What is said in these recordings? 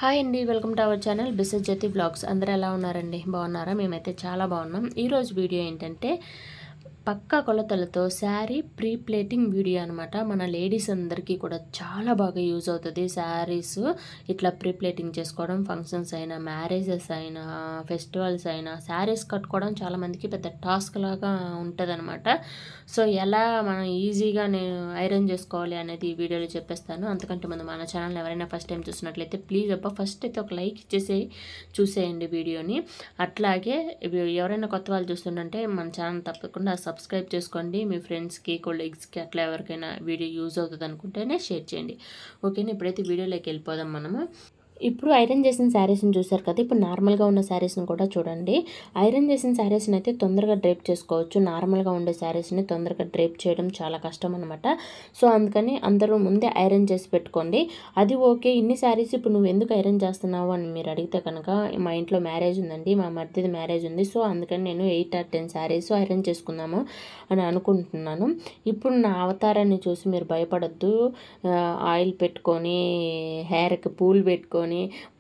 Hi అండి, welcome to our channel బిసెస్ Jyothi blogs. అందరూ ఎలా ఉన్నారండి? బాగున్నారా? మేమైతే చాలా బాగున్నాం. ఈరోజు వీడియో ఏంటంటే పక్కా కొలతలతో శారీ ప్రీ ప్లేటింగ్ వీడియో అనమాట. మన లేడీస్ అందరికీ కూడా చాలా బాగా యూజ్ అవుతుంది శారీస్ ఇట్లా ప్రీ ప్లేటింగ్ చేసుకోవడం. ఫంక్షన్స్ అయినా, మ్యారేజెస్ అయినా, ఫెస్టివల్స్ అయినా శారీస్ కట్టుకోవడం చాలామందికి పెద్ద టాస్క్ లాగా ఉంటుంది అనమాట. సో ఎలా మనం ఈజీగా నేను ఐరన్ చేసుకోవాలి అనేది ఈ వీడియోలో చెప్పేస్తాను. అంతకంటే ముందు మన ఛానల్ ఎవరైనా ఫస్ట్ టైం చూసినట్లయితే ప్లీజ్ ఫస్ట్ అయితే ఒక లైక్ ఇచ్చేసి చూసేయండి వీడియోని. అట్లాగే ఎవరైనా కొత్త వాళ్ళు చూస్తుంటే మన ఛానల్ తప్పకుండా సబ్స్క్రైబ్ చేసుకోండి. మీ ఫ్రెండ్స్కి, కొలీగ్స్కి అట్లా ఎవరికైనా వీడియో యూజ్ అవుతుంది అనుకుంటేనే షేర్ చేయండి. ఓకేనా? ఇప్పుడైతే వీడియోలోకి వెళ్ళిపోదాం మనము. ఇప్పుడు ఐరన్ చేసిన శారీస్ని చూసారు కదా, ఇప్పుడు నార్మల్గా ఉన్న శారీస్ని కూడా చూడండి. ఐరన్ చేసిన శారీస్ని అయితే తొందరగా డ్రేప్ చేసుకోవచ్చు. నార్మల్గా ఉండే శారీస్ని తొందరగా డ్రేప్ చేయడం చాలా కష్టం అనమాట. సో అందుకని అందరూ ముందే ఐరన్ చేసి పెట్టుకోండి. అది ఓకే, ఇన్ని శారీస్ ఇప్పుడు నువ్వు ఎందుకు ఐరన్ చేస్తున్నావు అని మీరు అడిగితే కనుక, మా ఇంట్లో మ్యారేజ్ ఉందండి, మా మరిదిది మ్యారేజ్ ఉంది. సో అందుకని నేను 8 or 10 శారీస్ ఐరన్ చేసుకుందాము అని అనుకుంటున్నాను. ఇప్పుడు నా అవతారాన్ని చూసి మీరు భయపడద్దు. ఆయిల్ పెట్టుకొని, హెయిర్కి పూలు పెట్టుకొని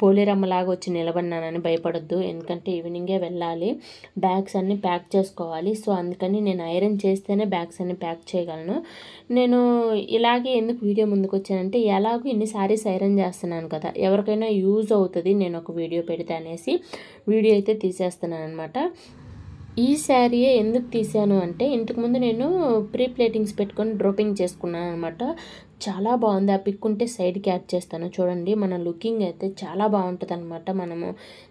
పోలేరమ్మలాగా వచ్చి నిలబడినానని భయపడద్దు. ఎందుకంటే ఈవినింగే వెళ్ళాలి, బ్యాగ్స్ అన్నీ ప్యాక్ చేసుకోవాలి. సో అందుకని నేను ఐరన్ చేస్తేనే బ్యాగ్స్ అన్నీ ప్యాక్ చేయగలను. నేను ఇలాగే ఎందుకు వీడియో ముందుకు వచ్చానంటే, ఎలాగో ఇన్ని శారీస్ ఐరన్ చేస్తున్నాను కదా, ఎవరికైనా యూజ్ అవుతుంది నేను ఒక వీడియో పెడితే అనేసి వీడియో అయితే తీసేస్తున్నాను అనమాట. ఈ శారీయే ఎందుకు తీసాను అంటే, ఇంతకుముందు నేను ప్రీ ప్లేటింగ్స్ పెట్టుకొని డ్రాపింగ్ చేసుకున్నాను అనమాట. చాలా బాగుంది. ఆ పిక్ ఉంటే సైడ్కి యాడ్ చేస్తాను చూడండి. మన లుకింగ్ అయితే చాలా బాగుంటుంది అనమాట మనము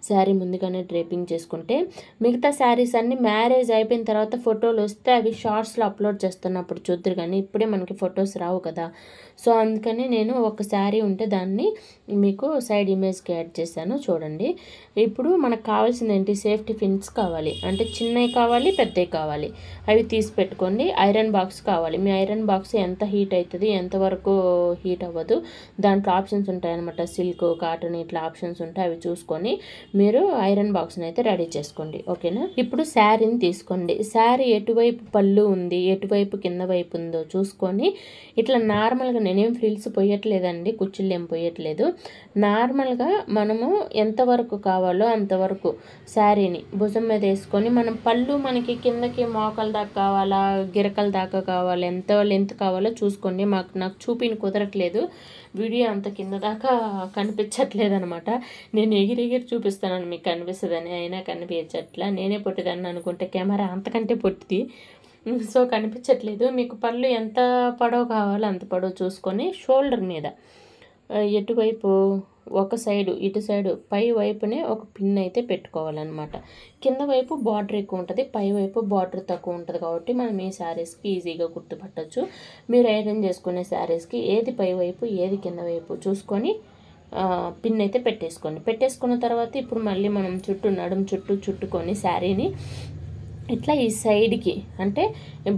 శారీ ముందుగానే డ్రేపింగ్ చేసుకుంటే. మిగతా శారీస్ అన్నీ మ్యారేజ్ అయిపోయిన తర్వాత ఫోటోలు వస్తే అవి షార్ట్స్లో అప్లోడ్ చేస్తున్నప్పుడు చూద్దరు, కానీ ఇప్పుడే మనకి ఫొటోస్ రావు కదా. సో అందుకని నేను ఒక శారీ ఉంటే దాన్ని మీకు సైడ్ ఇమేజ్కి యాడ్ చేశాను చూడండి. ఇప్పుడు మనకు కావాల్సింది ఏంటి? సేఫ్టీ పిన్స్ కావాలి, అంటే చిన్నవి కావాలి, పెద్దవి కావాలి. అవి తీసి పెట్టుకోండి. ఐరన్ బాక్స్ కావాలి. మీ ఐరన్ బాక్స్ ఎంత హీట్ అవుతుంది, ఎంతవరకు హీట్ అవ్వదు, దాంట్లో ఆప్షన్స్ ఉంటాయన్నమాట. సిల్క్, కాటన్ ఇట్లా ఆప్షన్స్ ఉంటాయి. అవి చూసుకొని మీరు ఐరన్ బాక్స్ని అయితే రెడీ చేసుకోండి. ఓకేనా? ఇప్పుడు శారీని తీసుకోండి. శారీ ఎటువైపు పళ్ళు ఉంది, ఎటువైపు కింద వైపు ఉందో చూసుకొని ఇట్లా నార్మల్గా, నేనేం ఫ్రిల్స్ పోయట్లేదండి, కుచ్చిళ్ళు ఏం పోయట్లేదు. నార్మల్గా మనము ఎంతవరకు కావాలో అంతవరకు శారీని భుజం మీద వేసుకొని, మనం పళ్ళు మనకి కిందకి మోకాల దాకా కావాలా, గిరకల దాకా కావాలా, ఎంత లెంత్ కావాలో చూసుకోండి. నాకు చూపిని కుదరట్లేదు, వీడియో అంత కింద దాకా కనిపించట్లేదు అనమాట. నేను ఎగిరి చూపిస్తానని మీకు కనిపిస్తుందని, అయినా కనిపించట్లా. నేనే పొట్టిదాన్ని అనుకుంటే కెమెరా అంతకంటే పొట్టిది, సో కనిపించట్లేదు. మీకు పళ్ళు ఎంత పొడవు కావాలో అంత పొడవు చూసుకొని షోల్డర్ మీద ఎటువైపు ఒక సైడు, ఇటు సైడు పై వైపునే ఒక పిన్ అయితే పెట్టుకోవాలన్నమాట. కింద వైపు బార్డర్ ఎక్కువ ఉంటుంది, పై వైపు బార్డర్ తక్కువ ఉంటుంది. కాబట్టి మనం ఈ శారీస్కి ఈజీగా గుర్తుపట్టచ్చు. మీరు ఐరన్ చేసుకునే శారీస్కి ఏది పై వైపు, ఏది కింద వైపు చూసుకొని పిన్ అయితే పెట్టేసుకోండి. పెట్టేసుకున్న తర్వాత ఇప్పుడు మళ్ళీ మనం నడుం చుట్టూ చుట్టుకొని శారీని ఇట్లా ఈ సైడ్కి, అంటే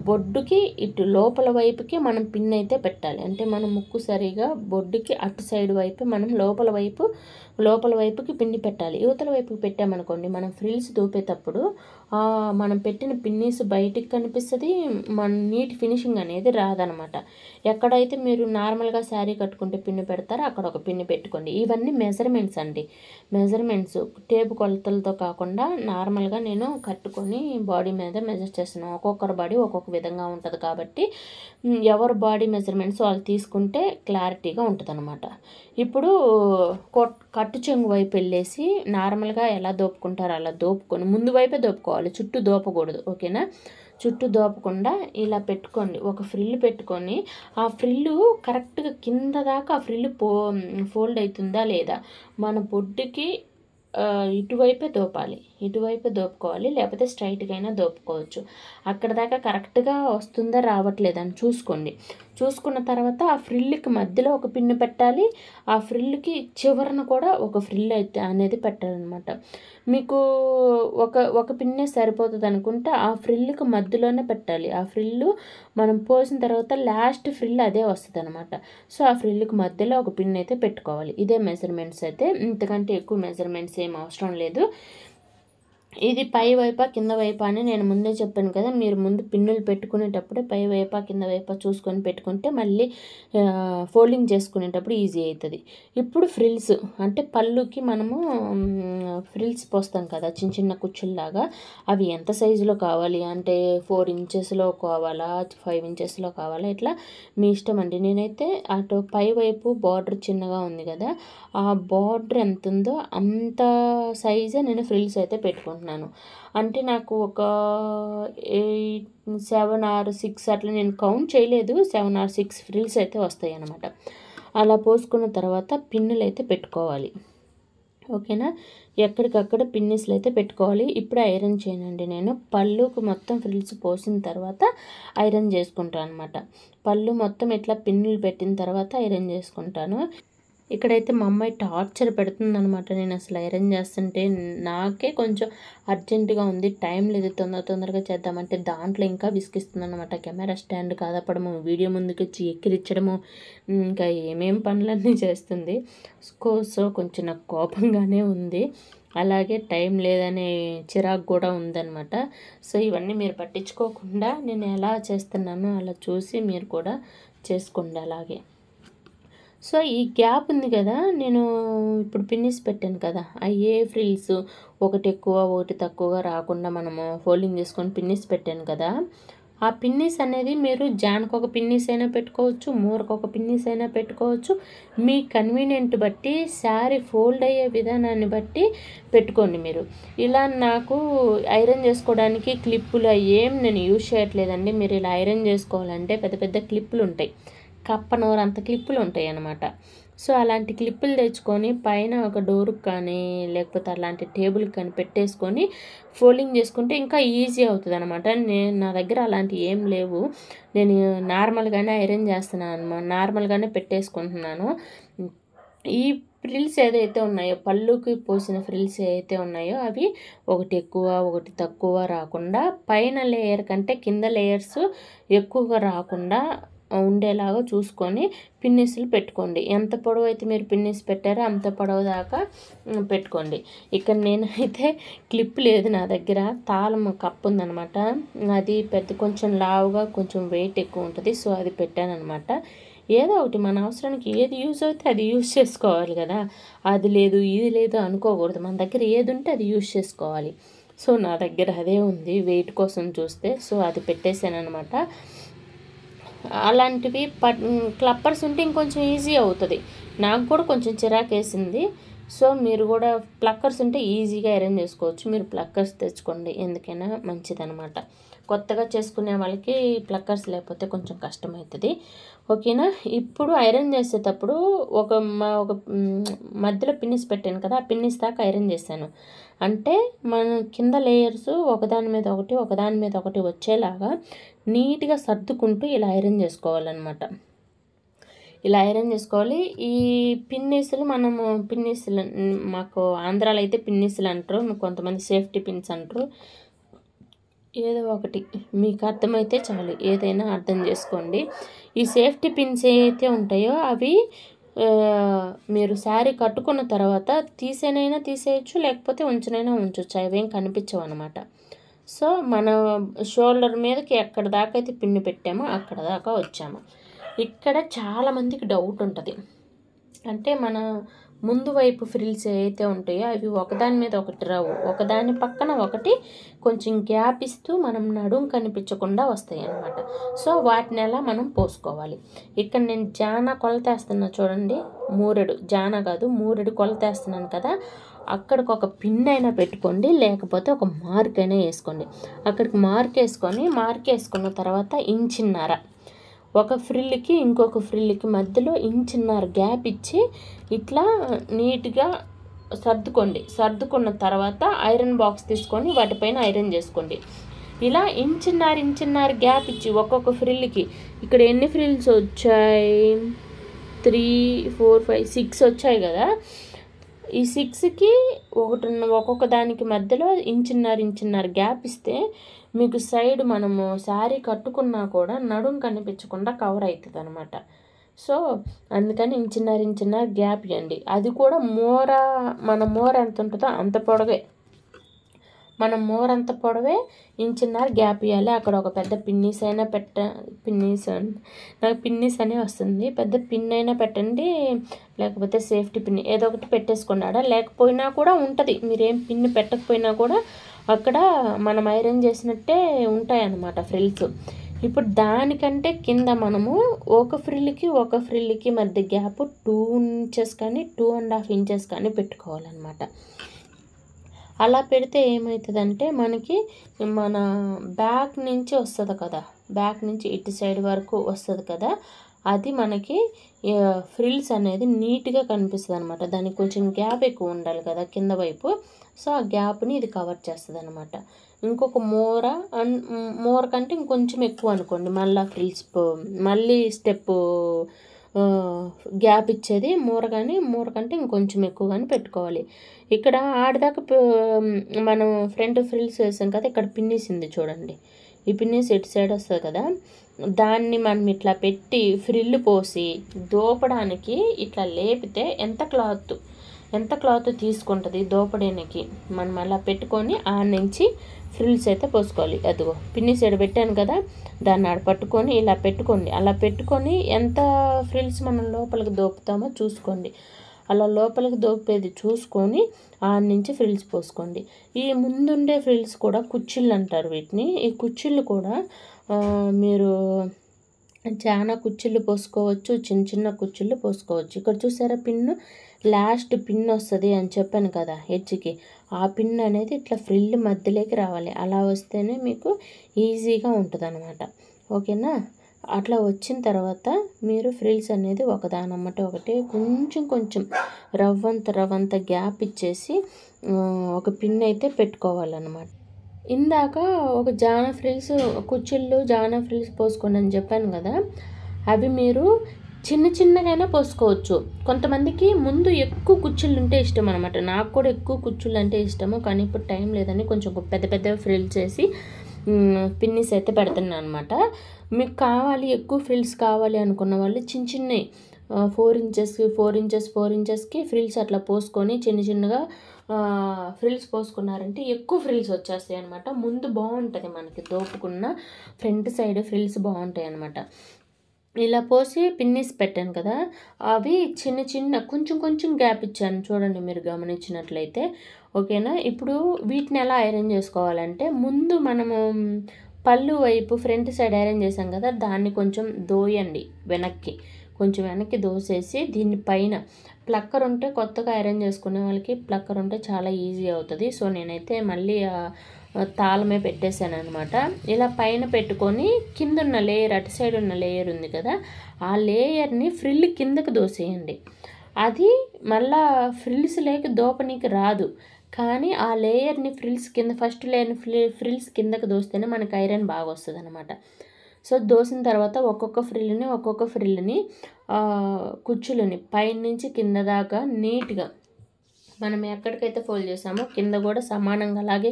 బొడ్డుకి ఇటు లోపల వైపుకి మనం పిన్ అయితే పెట్టాలి. అంటే మన ముక్కు సరిగా బొడ్డుకి అటు సైడ్ వైపు మనం లోపల వైపుకి పిన్ని పెట్టాలి. యువతల వైపుకి పెట్టామనుకోండి, మనం ఫ్రిల్స్ దూపేటప్పుడు మనం పెట్టిన పిన్నీస్ బయటికి కనిపిస్తుంది, మన నీట్ ఫినిషింగ్ అనేది రాదనమాట. ఎక్కడైతే మీరు నార్మల్గా శారీ కట్టుకుంటే పిన్ని పెడతారో అక్కడ ఒక పిన్ని పెట్టుకోండి. ఇవన్నీ మెజర్మెంట్స్ అండి. మెజర్మెంట్స్ టేపు కొలతలతో కాకుండా నార్మల్గా నేను కట్టుకొని బాడీ మీద మెజర్ చేస్తున్నాను. ఒక్కొక్కరు బాడీ ఒక్కొక్క విధంగా ఉంటుంది కాబట్టి ఎవరు బాడీ మెజర్మెంట్స్ వాళ్ళు తీసుకుంటే క్లారిటీగా ఉంటుంది అనమాట. ఇప్పుడు కట్టు చెంగు వైపు వెళ్ళేసి నార్మల్గా ఎలా దోపుకుంటారో అలా దోపుకొని ముందు వైపే దోపుకోవాలి, చుట్టూ దోపకూడదు. ఓకేనా? చుట్టూ దోపకుండా ఇలా పెట్టుకోండి. ఒక ఫ్రిల్ పెట్టుకొని ఆ ఫ్రిల్లు కరెక్ట్గా కింద దాకా ఆ ఫ్రిల్ ఫోల్డ్ అవుతుందా లేదా, మన బొడ్డుకి ఇటువైపే దోపాలి, ఇటువైపే దోపుకోవాలి. లేకపోతే స్ట్రైట్గా అయినా దోపుకోవచ్చు. అక్కడ దాకా కరెక్ట్గా వస్తుందా రావట్లేదని చూసుకోండి. చూసుకున్న తర్వాత ఆ ఫ్రిల్కి మధ్యలో ఒక పిన్ను పెట్టాలి, ఆ ఫ్రిల్కి చివరన కూడా ఒక ఫ్రిల్ అయితే అనేది పెట్టాలన్నమాట. మీకు ఒక పిన్నే సరిపోతుంది అనుకుంటే ఆ ఫ్రిల్కి మధ్యలోనే పెట్టాలి. ఆ ఫ్రిల్లు మనం పోసిన తర్వాత లాస్ట్ ఫ్రిల్ అదే వస్తుంది అనమాట. సో ఆ ఫ్రిల్కి మధ్యలో ఒక పిన్ అయితే పెట్టుకోవాలి. ఇదే మెజర్మెంట్స్ అయితే, ఇంతకంటే ఎక్కువ మెజర్మెంట్స్ ఏం అవసరం లేదు. ఇది పై వైపా కింద వైపా అని నేను ముందే చెప్పాను కదా, మీరు ముందు పిన్నులు పెట్టుకునేటప్పుడే పై వైపా కింద వైపా చూసుకొని పెట్టుకుంటే మళ్ళీ ఫోల్డింగ్ చేసుకునేటప్పుడు ఈజీ అవుతుంది. ఇప్పుడు ఫ్రిల్స్ అంటే పళ్ళుకి మనము ఫ్రిల్స్ పోస్తాం కదా చిన్న చిన్న కుచ్చుల్లాగా, అవి ఎంత సైజులో కావాలి అంటే 4 ఇంచెస్లో కావాలా 5 ఇంచెస్లో కావాలా, ఇట్లా మీ ఇష్టం అండి. నేనైతే అటు పై వైపు బార్డర్ చిన్నగా ఉంది కదా, ఆ బార్డర్ ఎంత ఉందో అంత సైజే నేను ఫ్రిల్స్ అయితే పెట్టుకుంటున్నాను. అంటే నాకు ఒక 7 or 6 అట్లా నేను కౌంట్ చేయలేదు, 7 or 6 ఫ్రిల్స్ అయితే వస్తాయి అన్నమాట. అలా పోసుకున్న తర్వాత పిన్నులు అయితే పెట్టుకోవాలి. ఓకేనా, ఎక్కడికక్కడ పిన్నిస్లు అయితే పెట్టుకోవాలి. ఇప్పుడు ఐరన్ చేయనండి. నేను పళ్ళుకు మొత్తం ఫ్రిల్స్ పోసిన తర్వాత ఐరన్ చేసుకుంటాను అనమాట. పళ్ళు మొత్తం ఇట్లా పిన్నులు పెట్టిన తర్వాత ఐరన్ చేసుకుంటాను. ఇక్కడైతే మా అమ్మాయి టార్చర్ పెడుతుందనమాట. నేను అసలు ఐరన్ చేస్తుంటే నాకే కొంచెం అర్జెంటుగా ఉంది, టైం లేదు, తొందరగా చేద్దామంటే దాంట్లో ఇంకా విసిగిస్తుంది అనమాట. కెమెరా స్టాండ్ కాదపడము, వీడియో ముందుకు వచ్చి ఎక్కిరించడము, ఇంకా ఏమేం పనులన్నీ చేస్తుంది. సో కొంచెం నాకు కోపంగానే ఉంది, అలాగే టైం లేదనే చిరాకు కూడా ఉందన్నమాట. సో ఇవన్నీ మీరు పట్టించుకోకుండా నేను ఎలా చేస్తున్నానో అలా చూసి మీరు కూడా చేసుకోండి అలాగే. సో ఈ గ్యాప్ ఉంది కదా, నేను ఇప్పుడు పిన్నిస్ పెట్టాను కదా, అయ్యే ఫ్రిల్స్ ఒకటి ఎక్కువ ఒకటి తక్కువగా రాకుండా మనము ఫోల్డింగ్ చేసుకొని పిన్నిస్ పెట్టాను కదా, ఆ పిన్నిస్ అనేది మీరు జాన్కి ఒక పిన్నిస్ అయినా పెట్టుకోవచ్చు, మూరకు ఒక పిన్నిస్ అయినా పెట్టుకోవచ్చు, మీ కన్వీనియంట్ బట్టి శారీ ఫోల్డ్ అయ్యే విధానాన్ని బట్టి పెట్టుకోండి మీరు. ఇలా నాకు ఐరన్ చేసుకోవడానికి క్లిప్పులు ఏం నేను యూజ్ చేయట్లేదండి. మీరు ఇలా ఐరన్ చేసుకోవాలంటే పెద్ద పెద్ద క్లిప్పులు ఉంటాయి, కప్పనోరు అంత క్లిప్పులు ఉంటాయి అన్నమాట. సో అలాంటి క్లిప్పులు తెచ్చుకొని పైన ఒక డోర్కి కానీ లేకపోతే అలాంటి టేబుల్కి కానీ పెట్టేసుకొని ఫోల్డింగ్ చేసుకుంటే ఇంకా ఈజీ అవుతుంది అనమాట. నా దగ్గర అలాంటివి ఏం లేవు, నేను నార్మల్గానే ఐరన్ చేస్తున్నాను అనమాట, నార్మల్గానే పెట్టేసుకుంటున్నాను. ఈ ఫ్రిల్స్ ఏదైతే ఉన్నాయో పళ్ళుకి పోసిన ఫ్రిల్స్ ఏదైతే ఉన్నాయో అవి ఒకటి ఎక్కువ ఒకటి తక్కువ రాకుండా, పైన లేయర్ కంటే కింద లేయర్స్ ఎక్కువగా రాకుండా ఉండేలాగా చూసుకొని పిన్నిస్లు పెట్టుకోండి. ఎంత పొడవు అయితే మీరు పిన్నిస్ పెట్టారో అంత పొడవు దాకా పెట్టుకోండి. ఇక్కడ నేనైతే క్లిప్ లేదు నా దగ్గర, తాళం కప్పు ఉందనమాట, అది పెద్ద కొంచెం లావుగా కొంచెం వెయిట్ ఎక్కువ ఉంటుంది, సో అది పెట్టాను అనమాట. ఏదో ఒకటి మన అవసరానికి ఏది యూజ్ అయితే అది యూజ్ చేసుకోవాలి కదా, అది లేదు ఇది లేదు అనుకోకూడదు, మన దగ్గర ఏది ఉంటే అది యూజ్ చేసుకోవాలి. సో నా దగ్గర అదే ఉంది వెయిట్ కోసం చూస్తే, సో అది పెట్టేశాను అనమాట. అలాంటివి క్లప్పర్స్ ఉంటే ఇంకొంచెం ఈజీ అవుతుంది, నాకు కూడా కొంచెం చిరాకేసింది. సో మీరు కూడా ప్లక్కర్స్ ఉంటే ఈజీగా ఐరన్ చేసుకోవచ్చు, మీరు ప్లక్కర్స్ తెచ్చుకోండి, ఎందుకైనా మంచిదనమాట. కొత్తగా చేసుకునే వాళ్ళకి ప్లక్కర్స్ లేకపోతే కొంచెం కష్టమవుతుంది. ఓకేనా, ఇప్పుడు ఐరన్ చేసేటప్పుడు ఒక మధ్యలో పిన్నిస్ పెట్టాను కదా, ఆ పిన్నిస్ దాకా ఐరన్ చేశాను. అంటే మన కింద లేయర్స్ ఒకదాని మీద ఒకటి ఒకదాని మీద ఒకటి వచ్చేలాగా నీట్గా సర్దుకుంటూ ఇలా ఐరన్ చేసుకోవాలన్నమాట. ఇలా ఐరన్ చేసుకోవాలి. ఈ పిన్నిస్లు మనము పిన్నిస్లు మాకు ఆంధ్రాలో అయితే పిన్నిస్లు అంటారు, కొంతమంది సేఫ్టీ పిన్స్ అంటారు, ఏదో ఒకటి మీకు అర్థమైతే చాలు, ఏదైనా అర్థం చేసుకోండి. ఈ సేఫ్టీ పిన్స్ ఏవైతే ఉంటాయో అవి మీరు శారీ కట్టుకున్న తర్వాత తీసేనైనా తీసేయచ్చు, లేకపోతే ఉంచనైనా ఉంచవచ్చు, అవేం కనిపించవు అనమాట. సో మన షోల్డర్ మీదకి ఎక్కడ దాకా అయితే పిన్ను పెట్టామో అక్కడ దాకా వచ్చాము. ఇక్కడ చాలామందికి డౌట్ ఉంటుంది, అంటే మన ముందు వైపు ఫ్రిల్స్ ఏవైతే ఉంటాయో అవి ఒకదాని మీద ఒకటి రావు, ఒకదాని పక్కన ఒకటి కొంచెం గ్యాప్ ఇస్తూ మనం నడుం కనిపించకుండా వస్తాయి అన్నమాట. సో వాటిని ఎలా మనం పోసుకోవాలి. ఇక్కడ నేను జానా కొలతేస్తున్నా చూడండి, మూరెడు జానా కాదు మూరెడు కొలతేస్తున్నాను కదా, అక్కడికి ఒక పిన్ అయినా పెట్టుకోండి, లేకపోతే ఒక మార్క్ అయినా వేసుకోండి. అక్కడికి మార్క్ వేసుకున్న తర్వాత ఇంచున్నర ఒక ఫ్రిల్కి ఇంకొక ఫ్రిల్కి మధ్యలో ఇంచున్నర గ్యాప్ ఇచ్చి ఇట్లా నీట్గా సర్దుకున్న తర్వాత ఐరన్ బాక్స్ తీసుకొని వాటిపైన ఐరన్ చేసుకోండి. ఇలా ఇంచున్నర గ్యాప్ ఇచ్చి ఒక్కొక్క ఫ్రిల్కి, ఇక్కడ ఎన్ని ఫ్రిల్స్ వచ్చాయి 3 4 5 6 వచ్చాయి కదా, ఈ 6కి ఒక్కొక్క దానికి మధ్యలో ఇంచున్నర గ్యాప్ ఇస్తే మీకు సైడ్ మనము శారీ కట్టుకున్నా కూడా నడుం కనిపించకుండా కవర్ అవుతుంది అనమాట. సో అందుకని ఇంచున్నర గ్యాప్ ఇవ్వండి. అది కూడా మన మోర ఎంత ఉంటుందో అంత పొడవే, మనం మోరంత పొడవే ఇంచున్నర గ్యాప్ ఇవ్వాలి. అక్కడ ఒక పెద్ద పిన్నీస్ అయినా నాకు పిన్నీస్ అనే వస్తుంది, పెద్ద పిన్ అయినా పెట్టండి, లేకపోతే సేఫ్టీ పిన్ ఏదో ఒకటి పెట్టేసుకోండి. ఆడ లేకపోయినా కూడా ఉంటుంది, మీరేం పిన్ పెట్టకపోయినా కూడా అక్కడ మనం ఐరన్ చేసినట్టే ఉంటాయన్నమాట ఫ్రిల్స్. ఇప్పుడు దానికంటే కింద మనము ఒక ఫ్రిల్కి మధ్య గ్యాప్ 2 ఇంచెస్ కానీ 2.5 ఇంచెస్ కానీ పెట్టుకోవాలన్నమాట. అలా పెడితే ఏమవుతుందంటే మనకి మన బ్యాక్ నుంచి వస్తుంది కదా, బ్యాక్ నుంచి ఇటు సైడ్ వరకు వస్తుంది కదా, అది మనకి ఫ్రిల్స్ అనేది నీట్గా కనిపిస్తుంది అనమాట. దానికి కొంచెం గ్యాప్ ఎక్కువ ఉండాలి కదా కింద వైపు, సో ఆ గ్యాప్ని ఇది కవర్ చేస్తుంది అనమాట. ఇంకొక మోర కంటే ఇంకొంచెం ఎక్కువ అనుకోండి, మళ్ళీ ఫ్రిల్స్ మళ్ళీ స్టెప్ గ్యాప్ ఇచ్చేది మోర కంటే ఇంకొంచెం ఎక్కువ కానీ పెట్టుకోవాలి. ఇక్కడ ఆడదాకా మనం ఫ్రంట్ ఫ్రిల్స్ వేసాం కదా, ఇక్కడ పిన్నీస్ ఉంది చూడండి, ఈ పిన్నీస్ ఇటు సైడ్ వస్తుంది కదా, దాన్ని మనం ఇట్లా పెట్టి ఫ్రిల్ పోసి దోపడానికి ఇట్లా లేపితే ఎంత క్లాత్ తీసుకుంటుంది దోపడానికి, మనం అలా పెట్టుకొని ఆ నుంచి ఫ్రిల్స్ అయితే పోసుకోవాలి. అదిగో పిన్ని సైడ్ పెట్టాను కదా, దాన్ని ఆడ పట్టుకొని ఇలా పెట్టుకోండి. అలా పెట్టుకొని ఎంత ఫ్రిల్స్ మనం లోపలికి దోపుతామో చూసుకోండి. అలా లోపలికి దోపేది చూసుకొని ఆ నుంచి ఫ్రిల్స్ పోసుకోండి. ఈ ముందుండే ఫ్రిల్స్ కూడా కుచ్చిళ్ళు అంటారు వీటిని. ఈ కుచ్చిళ్ళు కూడా మీరు చాలా కుచ్చిళ్ళు పోసుకోవచ్చు, చిన్న కుచ్చిళ్ళు పోసుకోవచ్చు. ఇక్కడ చూసారా పిన్ను, లాస్ట్ పిన్ వస్తుంది అని చెప్పాను కదా హెడ్జ్కి, ఆ పిన్ అనేది ఇట్లా ఫ్రిల్ మధ్యలోకి రావాలి. అలా వస్తేనే మీకు ఈజీగా ఉంటుంది అనమాట. ఓకేనా? అట్లా వచ్చిన తర్వాత మీరు ఫ్రిల్స్ అనేది ఒకదానమ్మట ఒకటి కొంచెం రవ్వంత గ్యాప్ ఇచ్చేసి ఒక పిన్ అయితే పెట్టుకోవాలన్నమాట. ఇందాక ఒక జానా ఫ్రిల్స్ జానా ఫ్రిల్స్ పోసుకోండి అని చెప్పాను కదా, అవి మీరు చిన్నగానే పోసుకోవచ్చు. కొంతమందికి ముందు ఎక్కువ కుచ్చిళ్ళు ఉంటే ఇష్టం అనమాట. నాకు కూడా ఎక్కువ కుచ్చిళ్ళు అంటే ఇష్టము, కానీ ఇప్పుడు టైం లేదని కొంచెం పెద్ద ఫ్రిల్స్ చేసి పిన్నిస్ అయితే పెడుతున్నాను అనమాట. మీకు కావాలి ఎక్కువ ఫ్రిల్స్ కావాలి అనుకున్న వాళ్ళు చిన్నవి 4 ఇంచెస్కి ఫ్రిల్స్ అట్లా పోసుకొని చిన్నగా ఫ్రిల్స్ పోసుకున్నారంటే ఎక్కువ ఫ్రిల్స్ వచ్చేస్తాయి అనమాట. ముందు బాగుంటుంది మనకి దోపుకున్న ఫ్రంట్ సైడ్ ఫ్రిల్స్ బాగుంటాయి అనమాట. ఇలా పోసి పిన్నిస్ పెట్టాను కదా, అవి చిన్న కొంచెం గ్యాప్ ఇచ్చాను చూడండి మీరు గమనించినట్లయితే. ఓకేనా? ఇప్పుడు వీటిని ఎలా ఐరన్ చేసుకోవాలంటే, ముందు మనము పళ్ళు వైపు ఫ్రంట్ సైడ్ ఐరన్ చేసాం కదా, దాన్ని కొంచెం దోయండి కొంచెం వెనక్కి దోసేసి దీన్ని పైన ప్లక్కర్ ఉంటే, కొత్తగా ఐరన్ చేసుకునే వాళ్ళకి ప్లక్కర్ ఉంటే చాలా ఈజీ అవుతుంది. సో నేనైతే మళ్ళీ తాళమే పెట్టేశాను అనమాట. ఇలా పైన పెట్టుకొని కింద ఉన్న లేయర్, అటు సైడ్ ఉన్న లేయర్ ఉంది కదా, ఆ లేయర్ని ఫ్రిల్ కిందకి దోసేయండి. అది మళ్ళా ఫ్రిల్స్ లేక దోపనికి రాదు, కానీ ఆ లేయర్ని ఫ్రిల్స్ కింద ఫస్ట్ లేయర్ని ఫ్రిల్స్ కిందకి దోస్తేనే మనకి ఐరన్ బాగా వస్తుంది అనమాట. సో దోసిన తర్వాత ఒక్కొక్క ఫ్రిల్ని కుచ్చులని పైనుంచి కింద దాకా నీట్గా మనం ఎక్కడికైతే ఫోల్డ్ చేసామో కింద కూడా సమానంగా అలాగే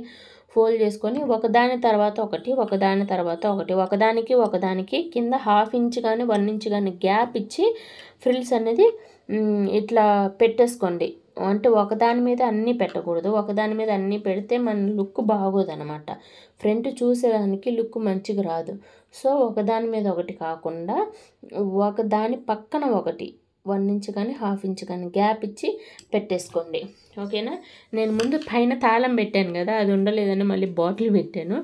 ఫోల్డ్ చేసుకొని ఒకదాని తర్వాత ఒకదానికి కింద 1/2 ఇంచ్ కానీ 1 ఇంచ్ కానీ గ్యాప్ ఇచ్చి ఫ్రిల్స్ అనేది ఇట్లా పెట్టేసుకోండి. అంటే ఒకదాని మీద అన్నీ పెట్టకూడదు, ఒకదాని మీద అన్నీ పెడితే మన లుక్ బాగోదన్నమాట. ఫ్రంట్ చూసేదానికి లుక్ మంచిగా రాదు. సో ఒకదాని మీద ఒకటి కాకుండా ఒకదాని పక్కన ఒకటి 1 ఇంచ్ కానీ 1/2 ఇంచ్ కానీ గ్యాప్ ఇచ్చి పెట్టేసుకోండి. ఓకేనా? నేను ముందు పైన తాళం పెట్టాను కదా, అది ఉండలేదని మళ్ళీ బాటిల్ పెట్టాను.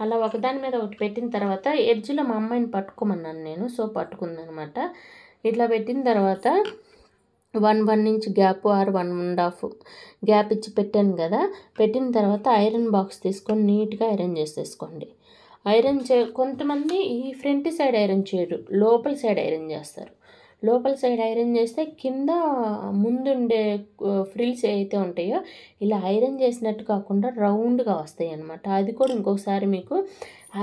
అలా ఒకదాని మీద ఒకటి పెట్టిన తర్వాత ఎడ్జ్లో మా అమ్మాయిని పట్టుకోమన్నాను నేను, సో పట్టుకుందనమాట. ఇట్లా పెట్టిన తర్వాత 1 ఇంచ్ గ్యాప్ ఆర్ 1.5 గ్యాప్ ఇచ్చి పెట్టాను కదా, పెట్టిన తర్వాత ఐరన్ బాక్స్ తీసుకొని నీట్గా ఐరన్ చేసేసుకోండి. కొంతమంది ఈ ఫ్రంట్ సైడ్ ఐరన్ చేయరు, లోపల సైడ్ ఐరన్ చేస్తారు. లోపల సైడ్ ఐరన్ చేస్తే కింద ముందుండే ఫ్రిల్స్ ఏవైతే ఉంటాయో ఇలా ఐరన్ చేసినట్టు కాకుండా రౌండ్గా వస్తాయి అన్నమాట. అది కూడా ఇంకొకసారి మీకు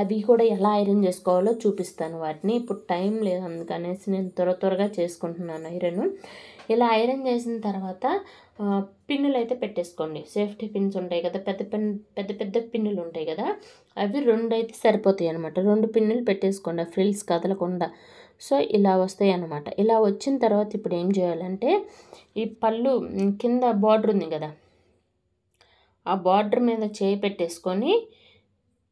అవి కూడా ఎలా ఐరన్ చేసుకోవాలో చూపిస్తాను వాటిని. ఇప్పుడు టైం లేదు, అందుకనేసి నేను త్వరగా చేసుకుంటున్నాను ఐరన్. ఇలా ఐరన్ చేసిన తర్వాత పిన్నులు అయితే పెట్టేసుకోండి. సేఫ్టీ పిన్స్ ఉంటాయి కదా, పెద్ద పిన్నులు ఉంటాయి కదా, అవి 2 అయితే సరిపోతాయి అనమాట. 2 పిన్నులు పెట్టేసుకోండి, ఫ్రిల్స్ కదలకుండా. సో ఇలా వస్తాయి అన్నమాట. ఇలా వచ్చిన తర్వాత ఇప్పుడు ఏం చేయాలంటే, ఈ పళ్ళు కింద బార్డర్ ఉంది కదా, ఆ బార్డర్ మీద చేయి పెట్టేసుకొని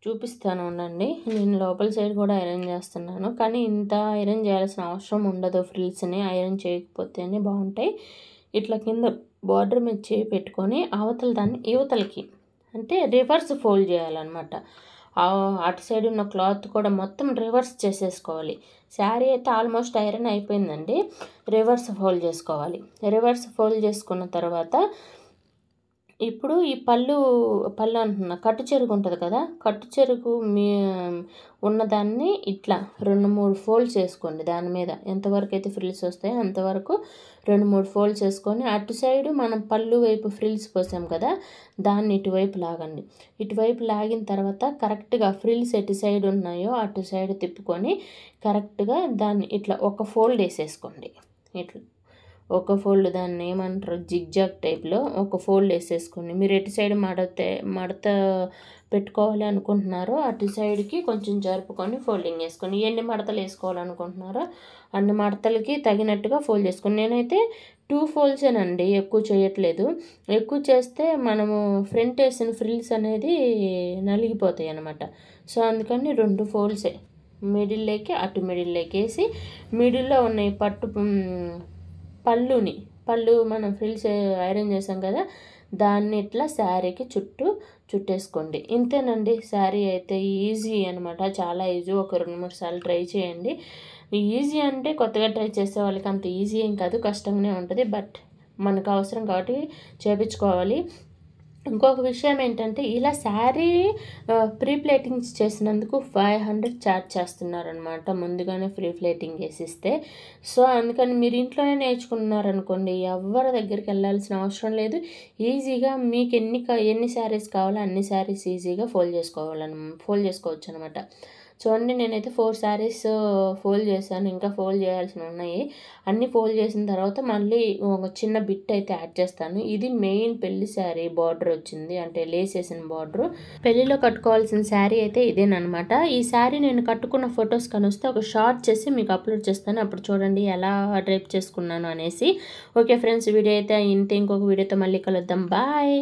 చూపిస్తాను ఉండండి. నేను లోపల సైడ్ కూడా ఐరన్ చేస్తున్నాను, కానీ ఇంత ఐరన్ చేయాల్సిన అవసరం ఉండదు. ఫ్రిల్స్ని ఐరన్ చేయకపోతేనే బాగుంటాయి. ఇట్లా కింద బార్డర్ మీద చేయి పెట్టుకొని అవతల దాన్ని యువతలకి అంటే రివర్స్ ఫోల్డ్ చేయాలన్నమాట. అటు సైడ్ ఉన్న క్లాత్ కూడా మొత్తం రివర్స్ చేసేసుకోవాలి. శారీ అయితే ఆల్మోస్ట్ ఐరన్ అయిపోయిందండి. రివర్స్ ఫోల్డ్ చేసుకోవాలి. రివర్స్ ఫోల్డ్ చేసుకున్న తర్వాత ఇప్పుడు ఈ పళ్ళు అంటున్నా, కట్టు చెరుగు ఉంటుంది కదా, కట్టు చెరుగు ఉన్నదాన్ని ఇట్లా 2-3 ఫోల్డ్స్ వేసుకోండి. దాని మీద ఎంతవరకు అయితే ఫ్రిల్స్ వస్తాయో అంతవరకు 2-3 ఫోల్డ్స్ వేసుకొని అటు సైడు మనం పళ్ళు వైపు ఫ్రిల్స్ పోసాం కదా, దాన్ని ఇటువైపు లాగండి. ఇటువైపు లాగిన తర్వాత కరెక్ట్గా ఫ్రిల్స్ ఎటు సైడ్ ఉన్నాయో అటు సైడ్ తిప్పుకొని కరెక్ట్గా దాన్ని ఇట్లా ఒక ఫోల్డ్ వేసేసుకోండి. ఇట్లా ఒక ఫోల్డ్, దాన్ని ఏమంటారు జిగ్జాగ్ టైప్లో ఒక ఫోల్డ్ వేసేసుకోండి. మీరు ఎటు సైడ్ మడత పెట్టుకోవాలి అనుకుంటున్నారో అటు సైడ్కి కొంచెం జరుపుకొని ఫోల్డింగ్ వేసుకొని, ఎన్ని మడతలు వేసుకోవాలనుకుంటున్నారో అన్ని మడతలకి తగినట్టుగా ఫోల్డ్ చేసుకొని, నేనైతే 2 ఫోల్డ్సేనండి, ఎక్కువ చేయట్లేదు. ఎక్కువ చేస్తే మనము ఫ్రంట్ వేసిన ఫ్రిల్స్ అనేది నలిగిపోతాయి అన్నమాట. సో అందుకని 2 ఫోల్డ్సే మిడిల్లోకి అటు మిడిల్లోకి వేసి, మిడిల్లో ఉన్న పళ్ళు మనం ఫ్రిల్స్ ఐరన్ చేసాం కదా, దాన్ని ఇట్లా శారీకి చుట్టేసుకోండి. ఇంతేనండి. శారీ అయితే ఈజీ అనమాట, చాలా ఈజీ. ఒక 2-3 సార్లు ట్రై చేయండి. ఈజీ అంటే కొత్తగా ట్రై చేసే వాళ్ళకి అంత ఈజీ ఏం కాదు, కష్టంగానే ఉంటుంది. బట్ మనకు అవసరం కాబట్టి చేపించుకోవాలి. ఇంకొక విషయం ఏంటంటే, ఇలా శారీ ప్రీ ప్లేటింగ్స్ చేసినందుకు 500 ఛార్జ్ చేస్తున్నారనమాట, ముందుగానే ప్రీ ప్లేటింగ్ వేసిస్తే. సో అందుకని మీరు ఇంట్లోనే నేర్చుకున్నారనుకోండి, ఎవరి దగ్గరికి వెళ్ళాల్సిన అవసరం లేదు. ఈజీగా మీకు ఎన్ని శారీస్ కావాలో అన్ని శారీస్ ఈజీగా ఫోల్డ్ చేసుకోవచ్చు అనమాట. చూడండి, నేనైతే 4 శారీస్ ఫోల్డ్ చేశాను, ఇంకా ఫోల్డ్ చేయాల్సినవి ఉన్నాయి. అన్నీ ఫోల్డ్ చేసిన తర్వాత మళ్ళీ ఒక చిన్న బిట్ అయితే యాడ్ చేస్తాను. ఇది మెయిన్ పెళ్లి శారీ బార్డర్ వచ్చింది, అంటే లేస్ వేసిన బార్డర్. పెళ్లిలో కట్టుకోవాల్సిన శారీ అయితే ఇదేనమాట. ఈ శారీ నేను కట్టుకున్న ఫొటోస్ కనిస్తే ఒక షార్ట్ చేసి మీకు అప్లోడ్ చేస్తాను, అప్పుడు చూడండి ఎలా డ్రైప్ చేసుకున్నాను అనేసి. ఓకే ఫ్రెండ్స్, వీడియో అయితే ఇంతే. ఇంకొక వీడియోతో మళ్ళీ కలుద్దాం. బాయ్.